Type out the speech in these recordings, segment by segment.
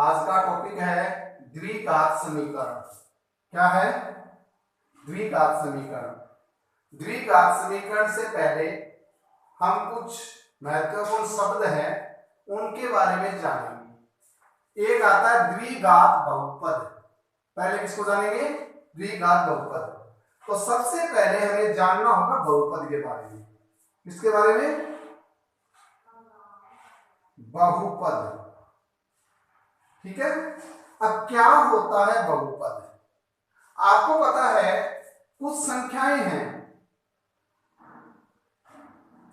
आज का टॉपिक है द्विघात समीकरण। क्या है? द्विघात समीकरण। द्विघात समीकरण से पहले हम कुछ महत्वपूर्ण शब्द हैं उनके बारे में जानेंगे। एक आता है द्विघात बहुपद। पहले किसको जानेंगे? द्विघात बहुपद। तो सबसे पहले हमें जानना होगा बहुपद के बारे में। किसके बारे में? बहुपद। ठीक है। अब क्या होता है बहुपद? आपको पता है कुछ संख्याएं हैं,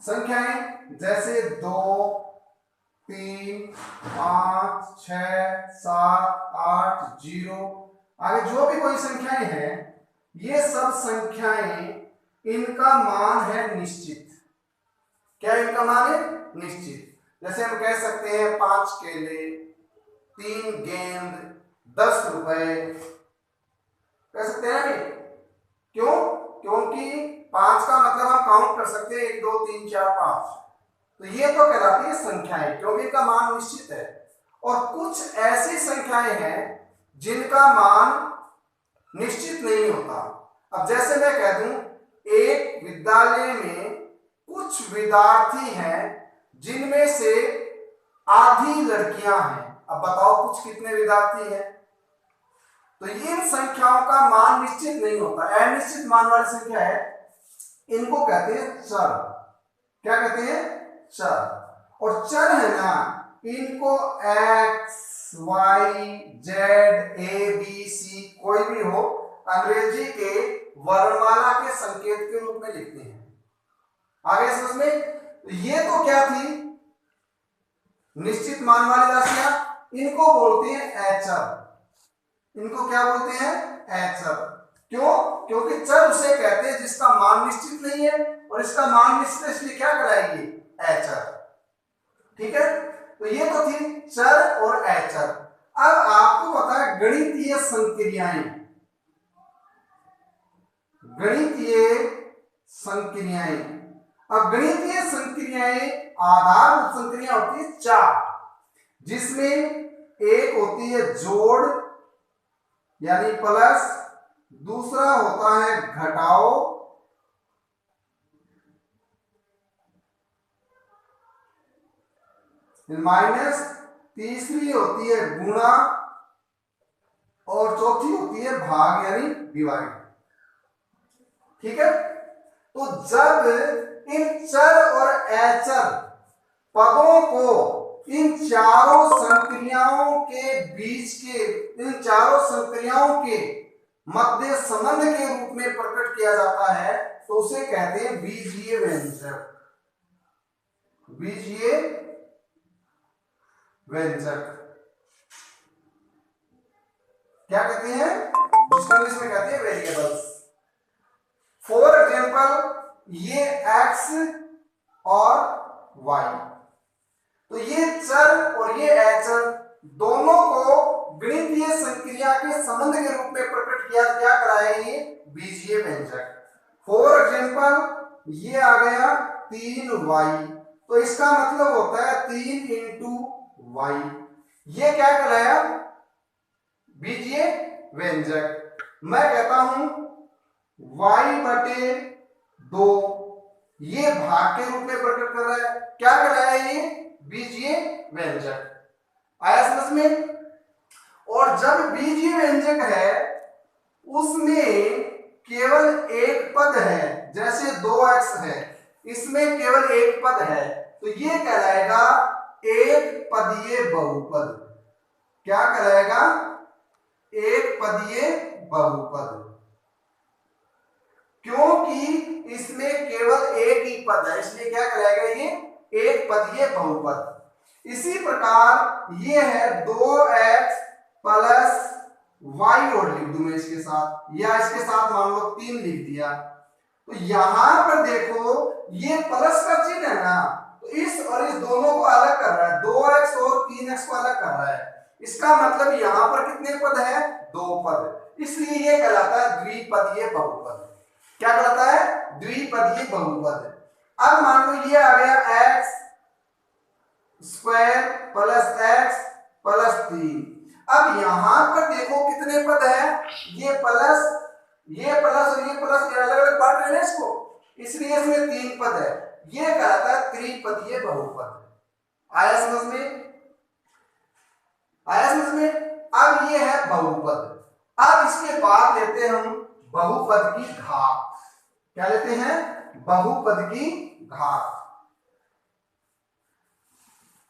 संख्याएं जैसे 2, 3, 5, 6, 7, 8, 0 आगे जो भी कोई संख्याएं हैं, ये सब संख्याएं इनका मान है निश्चित। क्या इनका मान है? निश्चित। जैसे हम कह सकते हैं 5 केले, 3 गेंद, 10 रुपए कह सकते हैं नहीं? क्यों? क्योंकि 5 का मतलब हम काउंट कर सकते हैं 1 2 3 4 5। तो ये तो कहलाती है संख्याएं, क्योंकि इनका मान निश्चित है। और कुछ ऐसी संख्याएं हैं जिनका मान निश्चित नहीं होता। अब जैसे मैं कह दूं एक विद्यालय में कुछ विद्यार्थी हैं जिनमें से आधी लड़कियां हैं। अब बताओ कुछ कितने विद्यार्थी हैं? तो इन संख्याओं का मान निश्चित नहीं होता, अनिश्चित मान वाली संख्या है। इनको कहते हैं चर। क्या कहते हैं? चर। और चर है ना, इनको x, y, z, a, b, c कोई भी हो, अंग्रेजी के वर्णमाला के संकेत के रूप में लिखते हैं। आगे समझ में? ये तो क्या थी? निश्चित मान वाली राशियां। इनको बोलते हैं अचर। इनको क्या बोलते हैं? अचर। क्यों? क्योंकि चर उसे कहते हैं जिसका मान निश्चित नहीं है, और इसका मान निश्चित इसलिए क्या कहलाएगी? अचर। ठीक है। तो ये तो थी चर और अचर। अब आपको पता है गणितीय संक्रियाएं। गणितीय संक्रियाएं। अब गणितीय संक्रियाएं आधारभूत संक्रिया होती है 4, जिसमें एक होती है जोड़ यानी प्लस, दूसरा होता है घटाओ, माइनस, तीसरी होती है गुणा, और चौथी होती है भाग यानी डिवाइड। ठीक है। तो जब इन चर और अचर पदों को इन चारों संक्रियाओं के बीच के, इन चारों संक्रियाओं के मध्य संबंध के रूप में प्रकट किया जाता है, तो उसे कहते हैं बीजीय व्यंजक। बीजीय व्यंजक क्या कहते हैं? जिसको इंग्लिश में कहते हैं वेरिएबल्स। फॉर एग्जाम्पल ये x और y, तो ये चर और ये अचर दोनों को गणितीय संक्रिया के संबंध के रूप में प्रकट किया क्या कराएंगे? बीजीय व्यंजक। फॉर एग्जाम्पल ये आ गया 3y, तो इसका मतलब होता है 3 इंटू y। ये क्या कहलाया? बीजीय व्यंजक। मैं कहता हूं y बटे 2, ये भाग के रूप में प्रकट कर रहा है। क्या कराया? ये बीजीय व्यंजक। आया समझ में? और जब बीजीय व्यंजक है उसमें केवल एक पद है, जैसे 2x है, इसमें केवल एक पद है, तो ये कहलाएगा एक पदीय बहुपद। क्या कहलाएगा? एक पदीय बहुपद। क्योंकि इसमें केवल एक ही पद है, इसलिए क्या कहलाएगा? ये एक पदीय बहुपद। इसी प्रकार ये है 2x प्लस y, और लिख दूं मैं इसके साथ, या इसके साथ मान लो 3 लिख दिया। तो यहां पर देखो ये प्लस का चिन्ह है ना, तो इस और इस दोनों को अलग कर रहा है, 2x और 3x को अलग कर रहा है। इसका मतलब यहां पर कितने पद है? 2 पद। इसलिए ये कहलाता है द्विपदीय बहुपद। क्या कहलाता है? द्विपदीय बहुपद। अब मान लो ये आ गया x² प्लस x प्लस 3, अब यहां पर देखो कितने पद है, ये प्लस और ये प्लस, ये अलग अलग बांट रहे हैं इसको, इसलिए इसमें 3 पद है। ये कहलाता है त्रिपदीय बहुपद। आया समझ में? आया समझ में? अब ये है बहुपद। अब इसके बाद लेते हैं हम बहुपद की घात। क्या लेते हैं? बहुपद की घात।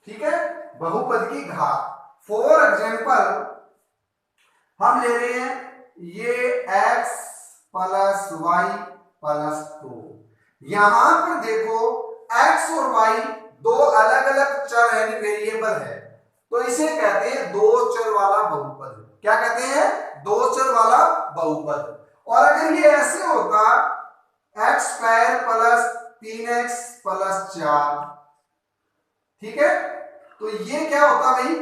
ठीक है, बहुपद की घात। फॉर एग्जाम्पल हम ले रहे हैं ये x प्लस वाई प्लस 2। यहां पर देखो x और y दो अलग अलग चर यानी वेरिएबल है, तो इसे कहते हैं दो चर वाला बहुपद। क्या कहते हैं? दो चर वाला बहुपद। और अगर ये ऐसे होता x square plus 3x plus 4, ठीक है, तो ये क्या होता भाई?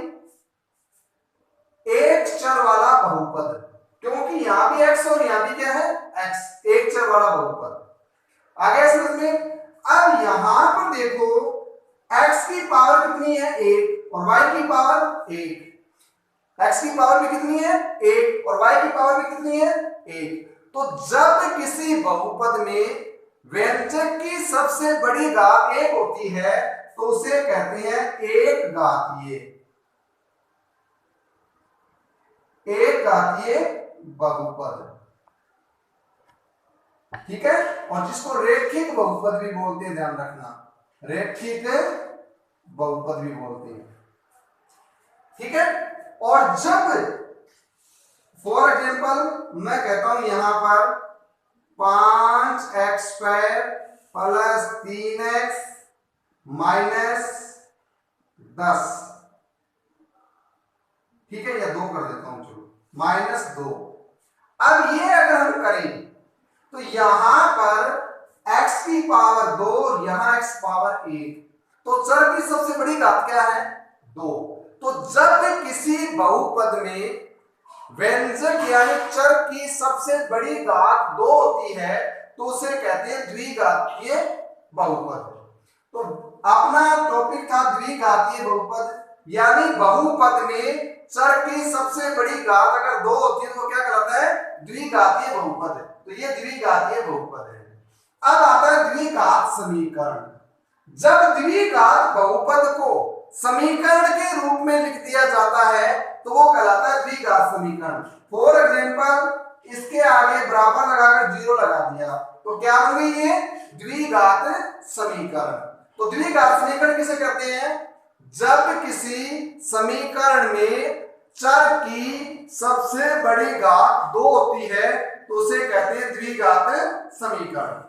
एक चर वाला बहुपद, क्योंकि यहां भी x और यहां भी क्या है? x, एक चर वाला बहुपद। आगे समझ में? अब यहां पर देखो x की पावर कितनी है? 1 और y की पावर 1। x की पावर भी कितनी है? 1 और y की पावर भी कितनी है? 1। तो जब किसी बहुपद में व्यंजक की सबसे बड़ी घात 1 होती है तो उसे कहते हैं एक घातीय, एक घातीय बहुपद। ठीक है, और जिसको रेखिक बहुपद भी बोलते हैं, ध्यान रखना, रेखिक बहुपद भी बोलते हैं। ठीक है, और जब फॉर एग्जाम्पल मैं कहता हूं यहां पर 5x square plus 3x minus 10, ठीक है, या 2 कर देता हूं, चलो माइनस 2। अब ये अगर हम करें तो यहां पर x की पावर 2 और यहां x पावर 1, तो चर की सबसे बड़ी घात क्या है? 2। तो जब किसी बहुपद में व्यंजक यानी चर की सबसे बड़ी घात 2 होती है तो उसे कहते हैं द्विघातीय बहुपद। तो अपना टॉपिक था द्विघातीय बहुपद, यानी बहुपद में चर की सबसे बड़ी घात अगर 2 होती है तो वो क्या कहलाता है? द्विघातीय बहुपद। तो ये द्विघातीय बहुपद है। अब आता है द्विघात समीकरण। जब द्विघात बहुपद को समीकरण के रूप में लिख दिया जाता है तो वो कहलाता है द्विघात समीकरण। फॉर एग्जाम्पल इसके आगे बराबर लगाकर 0 लगा दिया तो क्या बन गई? ये द्विघात समीकरण। तो द्विघात समीकरण किसे कहते हैं? जब किसी समीकरण में चर की सबसे बड़ी घात 2 होती है तो उसे कहते हैं द्विघात समीकरण।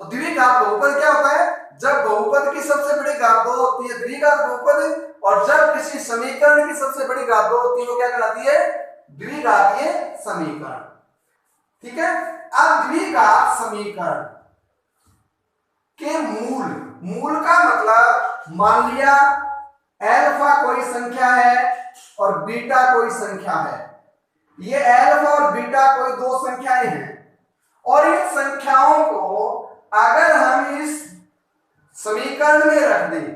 तो द्विघात बहुपद क्या होता है? जब बहुपद की सबसे बड़ी घात 2 होती है द्विघात बहुपद, और जब किसी समीकरण की सबसे बड़ी घात 2 होती है वो क्या कहलाती है? द्विघातीय समीकरण। ठीक है, अब द्विघात समीकरण के मूल का मतलब, मान लिया अल्फा कोई संख्या है और बीटा कोई संख्या है, ये अल्फा और बीटा कोई दो संख्याएं हैं, और इन संख्याओं को अगर हम इस समीकरण में रख दें,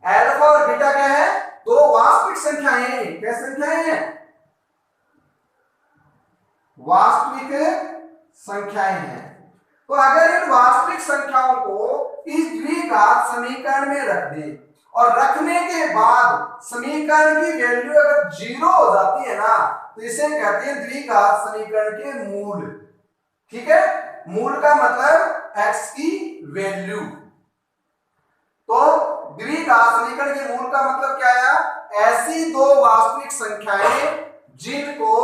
अल्फा और बीटा क्या है? दो वास्तविक संख्याएं हैं। क्या संख्याएं हैं? वास्तविक संख्याएं हैं। तो अगर इन वास्तविक संख्याओं को इस द्विघात समीकरण में रख दें और रखने के बाद समीकरण की वैल्यू अगर 0 हो जाती है ना तो इसे कहते हैं द्विघात समीकरण के मूल। ठीक है, मूल का मतलब x की वैल्यू। तो द्विघात समीकरण के मूल का मतलब क्या है? ऐसी दो वास्तविक संख्याएं जिनको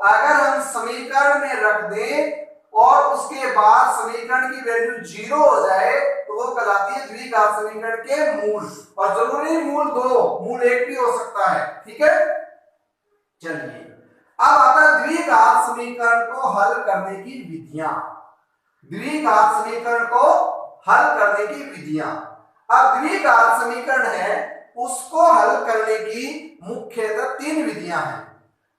अगर हम समीकरण में रख दें और उसके बाद समीकरण की वैल्यू 0 हो जाए तो वो कहलाती है द्विघात समीकरण के मूल। और जरूरी मूल 2, मूल 1 भी हो सकता है। ठीक है, चलिए अब आता है द्विघात समीकरण को हल करने की विधियां। द्विघात समीकरण को हल करने की विधियां। अब द्विघात समीकरण है उसको हल करने की मुख्यतः 3 विधियां हैं।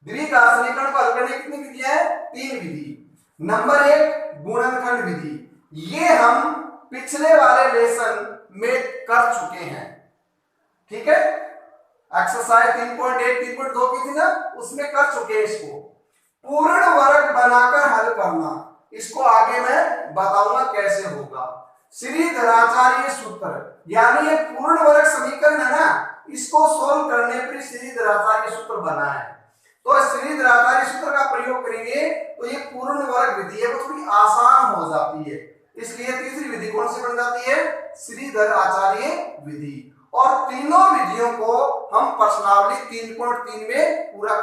द्विघात समीकरण को हल करने की कितनी विधियां हैं? 3 विधि। नंबर 1 गुणनखंड विधि, ये हम पिछले वाले लेसन में कर चुके हैं। ठीक है, एक्सरसाइज 3.1 3.2 की थी ना, उसमें कर चुके हैं इसको। पूर्ण वर्ग बनाकर हल करना, इसको आगे मैं बताऊंगा कैसे होगा। श्रीधराचार्य सूत्र, यानी ये पूर्ण वर्ग समीकरण है ना, इसको सोल्व करने पर श्रीधराचार्य सूत्र बना है। तो श्रीधराचार्य सूत्र का प्रयोग करेंगे तो ये पूर्ण वर्ग विधि है वो थोड़ी आसान हो जाती है, इसलिए तीसरी विधि कौन सी बन जाती है, श्रीधराचार्य विधि। और तीनों विधियों को हम प्रश्नावली 3.3 में पूरा